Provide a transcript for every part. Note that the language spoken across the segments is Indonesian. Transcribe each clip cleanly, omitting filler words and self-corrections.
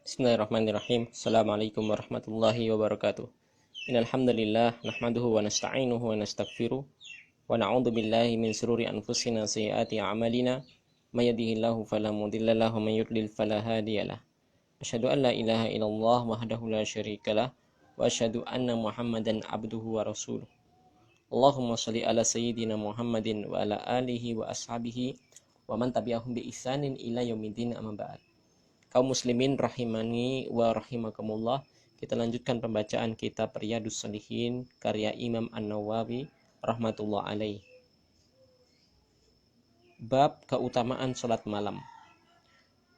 Bismillahirrahmanirrahim. Assalamualaikum warahmatullahi wabarakatuh. Innal hamdalillah nahmaduhu wa nasta'inuhu wa nastaghfiruh wa na'udzu billahi min shururi anfusina wa sayyiati a'malina may yahdihillahu fala mudilla lahu wa may yudlil fala hadiyalah. Asyhadu an la ilaha illallah wahdahu la syarikalah wa asyhadu anna Muhammadan abduhu wa rasuluh. Allahumma shalli ala sayyidina Muhammadin wa ala alihi wa ashabihi wa man tabi'ahum bi ihsanin ila yaumiddin amma ba'd. Kaum muslimin rahimani wa rahimakumullah, kita lanjutkan pembacaan kitab Riyadhus Shalihin karya Imam An-Nawawi rahmatullah alaih. Bab keutamaan salat malam.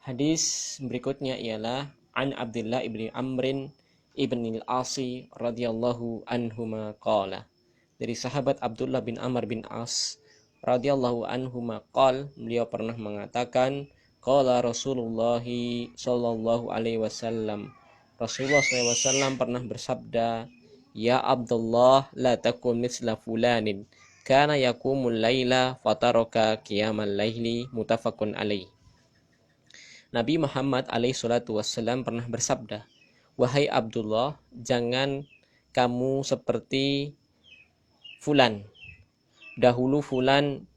Hadis berikutnya ialah an Abdullah ibni Amrin ibn al-Asi radhiyallahu anhuma qala. Dari sahabat Abdullah bin Amr bin As radhiyallahu anhuma qala, beliau pernah mengatakan, qala Rasulullah sallallahu alaihi wasallam, Rasulullah SAW pernah bersabda, ya Abdullah la takun misla fulanin kana yakumul laila fataraka qiyamal laili, muttafaqun alaih. Nabi Muhammad alaihi salatu wassalam pernah bersabda, wahai Abdullah, jangan kamu seperti fulan. Dahulu fulan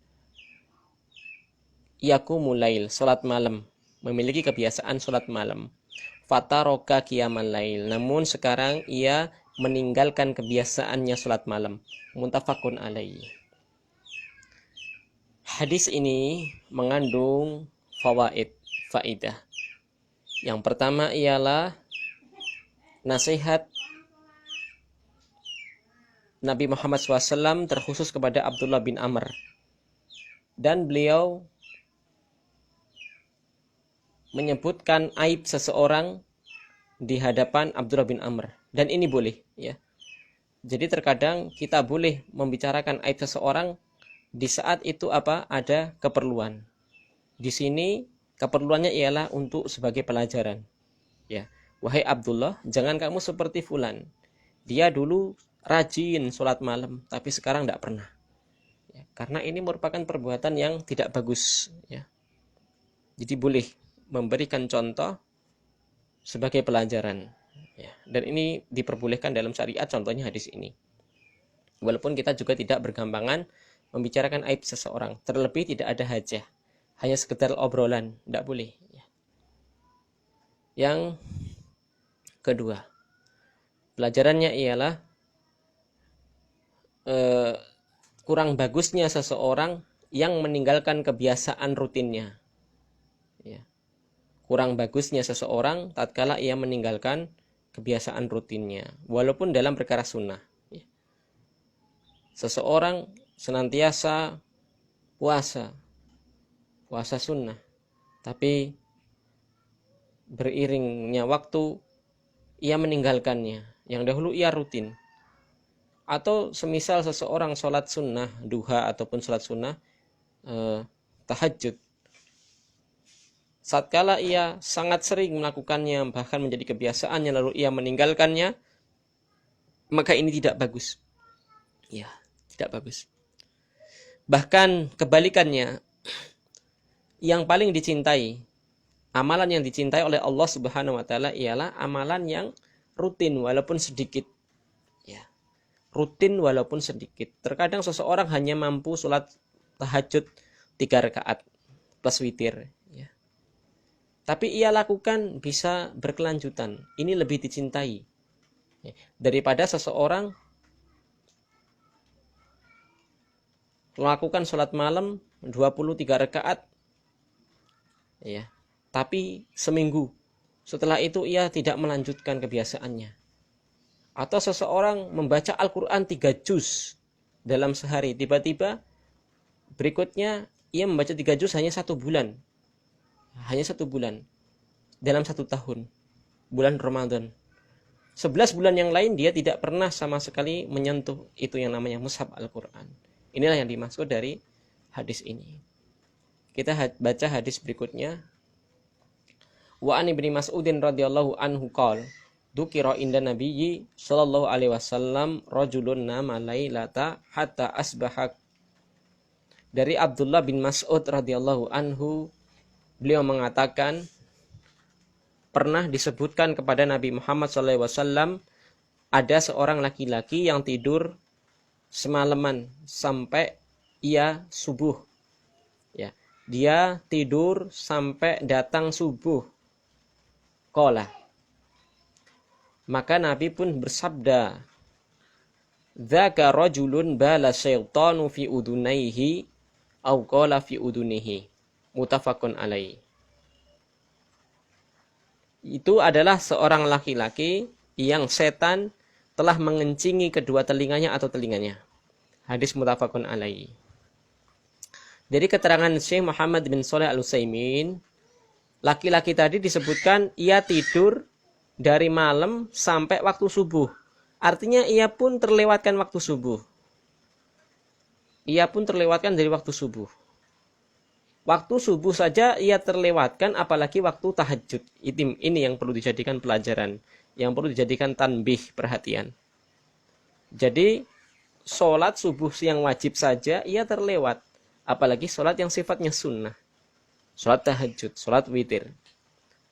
yakumul lail, salat malam, memiliki kebiasaan salat malam. Fataroka qiyamal lail, namun sekarang ia meninggalkan kebiasaannya salat malam. Muttafaqun alaih. Hadis ini mengandung faidah. Yang pertama ialah nasihat Nabi Muhammad SAW terkhusus kepada Abdullah bin Amr, dan beliau menyebutkan aib seseorang di hadapan Abdullah bin Amr, dan ini boleh, ya. Jadi terkadang kita boleh membicarakan aib seseorang di saat itu ada keperluan. Di sini keperluannya ialah untuk sebagai pelajaran, ya. Wahai Abdullah, jangan kamu seperti fulan. Dia dulu rajin sholat malam, tapi sekarang tidak pernah. Ya, karena ini merupakan perbuatan yang tidak bagus, ya. Jadi boleh memberikan contoh sebagai pelajaran, ya. Dan ini diperbolehkan dalam syariat, contohnya hadis ini. Walaupun kita juga tidak bergampangan membicarakan aib seseorang, terlebih tidak ada hajah, hanya sekedar obrolan, tidak boleh, ya. Yang kedua, pelajarannya ialah kurang bagusnya seseorang yang meninggalkan kebiasaan rutinnya, ya. Kurang bagusnya seseorang tatkala ia meninggalkan kebiasaan rutinnya, walaupun dalam perkara sunnah, ya. Seseorang senantiasa puasa sunnah, tapi beriringnya waktu ia meninggalkannya yang dahulu ia rutin. Atau semisal seseorang sholat sunnah duha ataupun sholat sunnah tahajud, satkala ia sangat sering melakukannya, bahkan menjadi kebiasaannya, lalu ia meninggalkannya, maka ini tidak bagus, ya, tidak bagus. Bahkan kebalikannya, yang paling dicintai, amalan yang dicintai oleh Allah Subhanahu wa taala ialah amalan yang rutin walaupun sedikit, ya. Rutin walaupun sedikit. Terkadang seseorang hanya mampu sholat tahajud 3 rakaat plus witir, ya. Tapi ia lakukan bisa berkelanjutan. Ini lebih dicintai, ya, daripada seseorang melakukan sholat malam 23 rakaat, ya, tapi seminggu setelah itu ia tidak melanjutkan kebiasaannya. Atau seseorang membaca Al-Quran 3 juz dalam sehari, tiba-tiba berikutnya ia membaca 3 juz hanya 1 bulan. Hanya 1 bulan dalam 1 tahun, bulan Ramadan. 11 bulan yang lain dia tidak pernah sama sekali menyentuh itu yang namanya mushaf Al-Quran. Inilah yang dimaksud dari hadis ini. Kita baca hadis berikutnya. Wa an ibni Mas'udin radhiyallahu anhu qala, dzukira inda nabiyyi sallallahu alaihi wasallam rajulun nama lailata hatta asbaha. Dari Abdullah bin Mas'ud radhiyallahu anhu, beliau mengatakan, pernah disebutkan kepada Nabi Muhammad SAW ada seorang laki-laki yang tidur semalaman sampai ia subuh. Ya, dia tidur sampai datang subuh. Qala. Maka Nabi pun bersabda, "Dzaka rajulun bala syaitanu fi udunaihi au qala fi udunihi." Muttafaqun alaih. Itu adalah seorang laki-laki yang setan telah mengencingi kedua telinganya atau telinganya. Hadis muttafaqun alaih. Dari keterangan Syekh Muhammad bin Shalih Al-Utsaimin, laki-laki tadi disebutkan ia tidur dari malam sampai waktu subuh. Artinya ia pun terlewatkan waktu subuh. Ia pun terlewatkan dari waktu subuh. Waktu subuh saja ia terlewatkan, apalagi waktu tahajud. Ini yang perlu dijadikan pelajaran, yang perlu dijadikan tanbih, perhatian. Jadi sholat subuh yang wajib saja ia terlewat, apalagi sholat yang sifatnya sunnah, sholat tahajud, sholat witir.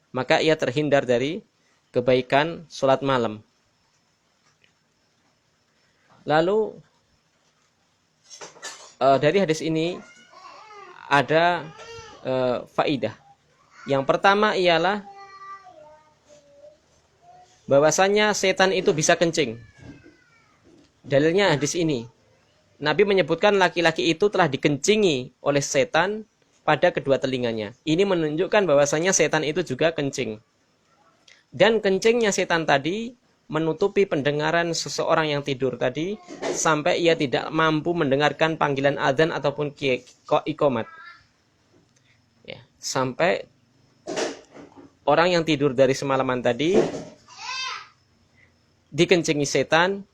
Maka ia terhindar dari kebaikan sholat malam. Lalu dari hadis ini ada faidah. Yang pertama ialah bahwasanya setan itu bisa kencing. Dalilnya hadis ini. Nabi menyebutkan laki-laki itu telah dikencingi oleh setan pada kedua telinganya. Ini menunjukkan bahwasanya setan itu juga kencing. Dan kencingnya setan tadi menutupi pendengaran seseorang yang tidur tadi sampai ia tidak mampu mendengarkan panggilan adzan ataupun iqamat. Ya, sampai orang yang tidur dari semalaman tadi dikencingi setan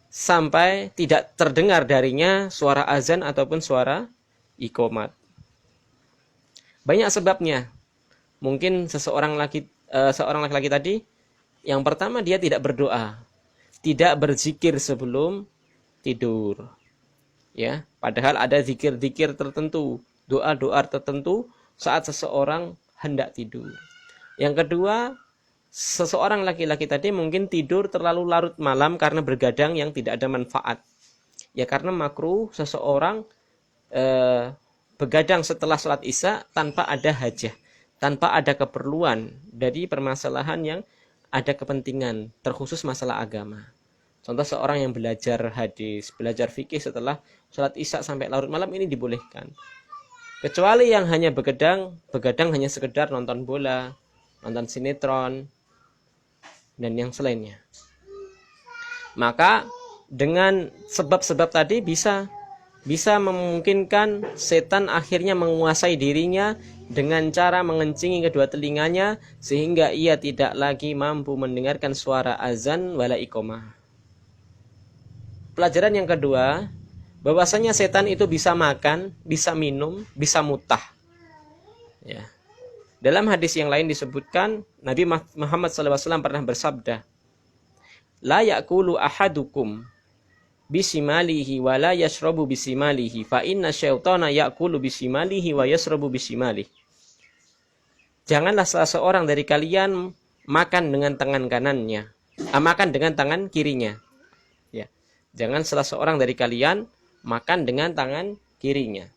sampai tidak terdengar darinya suara azan ataupun suara iqamat. Banyak sebabnya. Mungkin seorang laki-laki tadi, yang pertama dia tidak berdoa, tidak berzikir sebelum tidur. Ya, padahal ada zikir-zikir tertentu, doa-doa tertentu saat seseorang hendak tidur. Yang kedua, seseorang laki-laki tadi mungkin tidur terlalu larut malam karena bergadang yang tidak ada manfaat. Ya, karena makruh seseorang begadang setelah sholat isya tanpa ada hajah, tanpa ada keperluan dari permasalahan yang ada kepentingan, terkhusus masalah agama. Contoh seorang yang belajar hadis, belajar fikih setelah sholat isya sampai larut malam, ini dibolehkan. Kecuali yang hanya begadang hanya sekedar nonton bola, nonton sinetron, dan yang selainnya. Maka dengan sebab-sebab tadi bisa memungkinkan setan akhirnya menguasai dirinya dengan cara mengencingi kedua telinganya sehingga ia tidak lagi mampu mendengarkan suara azan wala iqamah. Pelajaran yang kedua, bahwasanya setan itu bisa makan, bisa minum, bisa mutah. Ya. Dalam hadis yang lain disebutkan Nabi Muhammad SAW pernah bersabda, "La ya'kulu ahadukum bisimalihi wa la yashrabu bisimalihi fa inna syaitana ya'kulu bisimalihi wa yashrabu bisimalihi." Janganlah salah seorang dari kalian makan dengan tangan kanannya, makan dengan tangan kirinya. Ya. Jangan salah seorang dari kalian makan dengan tangan kirinya.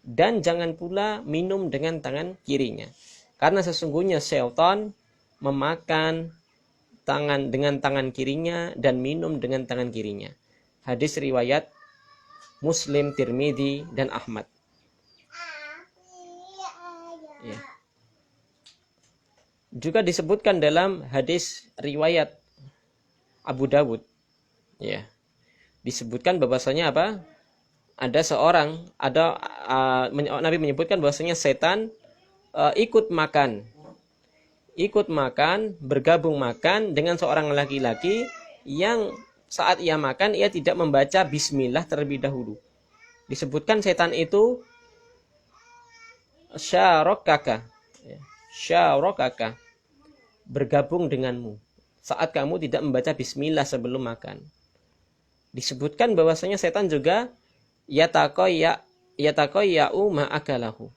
Dan jangan pula minum dengan tangan kirinya. Karena sesungguhnya syaitan memakan dengan tangan kirinya dan minum dengan tangan kirinya. Hadis riwayat Muslim, Tirmidzi, dan Ahmad. Ya. Juga disebutkan dalam hadis riwayat Abu Dawud. Ya. Disebutkan bahwasanya apa? Nabi menyebutkan bahwasanya setan ikut makan, bergabung makan dengan seorang laki-laki yang saat ia makan ia tidak membaca bismillah terlebih dahulu. Disebutkan setan itu syarokaka, bergabung denganmu saat kamu tidak membaca bismillah sebelum makan. Disebutkan bahwasanya setan juga yataqayya'u ma'akalahu.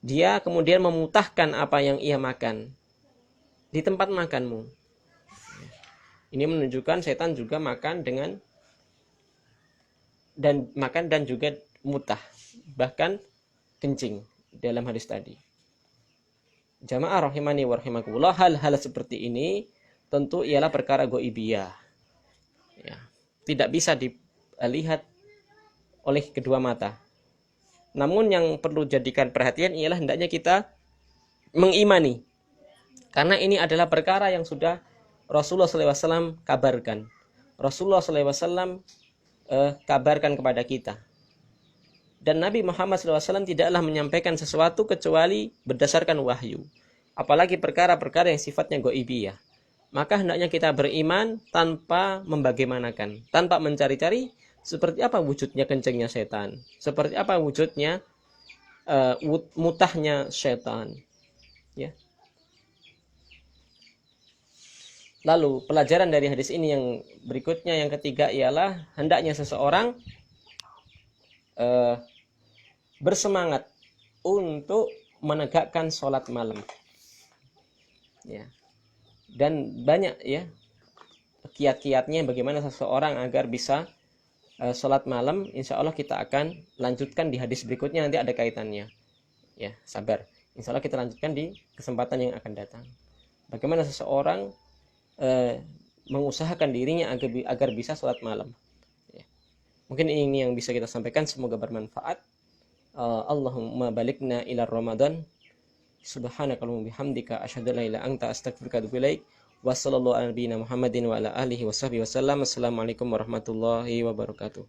dia kemudian memutahkan apa yang ia makan di tempat makanmu. Ini menunjukkan setan juga makan dan juga mutah, bahkan kencing dalam hadis tadi. Jamaah rahimani wa rahimakumullah, hal-hal seperti ini tentu ialah perkara ghaibiyah. Ya, tidak bisa dilihat oleh kedua mata. Namun yang perlu jadikan perhatian ialah hendaknya kita mengimani. Karena ini adalah perkara yang sudah Rasulullah SAW kabarkan. Rasulullah SAW kabarkan kepada kita. Dan Nabi Muhammad SAW tidaklah menyampaikan sesuatu kecuali berdasarkan wahyu. Apalagi perkara-perkara yang sifatnya ghaibiyah. Maka hendaknya kita beriman tanpa membagaimanakan, tanpa mencari-cari seperti apa wujudnya kencingnya setan, seperti apa wujudnya mutahnya setan. Ya. Lalu pelajaran dari hadis ini yang berikutnya, yang ketiga, ialah hendaknya seseorang bersemangat untuk menegakkan sholat malam. Ya. Dan banyak ya kiat-kiatnya bagaimana seseorang agar bisa sholat malam. Insya Allah kita akan lanjutkan di hadis berikutnya, nanti ada kaitannya. Ya, sabar. Insya Allah kita lanjutkan di kesempatan yang akan datang. Bagaimana seseorang mengusahakan dirinya agar bisa sholat malam. Ya. Mungkin ini yang bisa kita sampaikan. Semoga bermanfaat. Allahumma balikna ila Ramadan. Subhanakallahumma bihamdika asyhadu an la ilaha illa anta astaghfiruka wa atubu ilaik. Wa sallallahu ala nabiyyina Muhammadin wa ala alihi washabbihi wasallam. Assalamualaikum warahmatullahi wabarakatuh.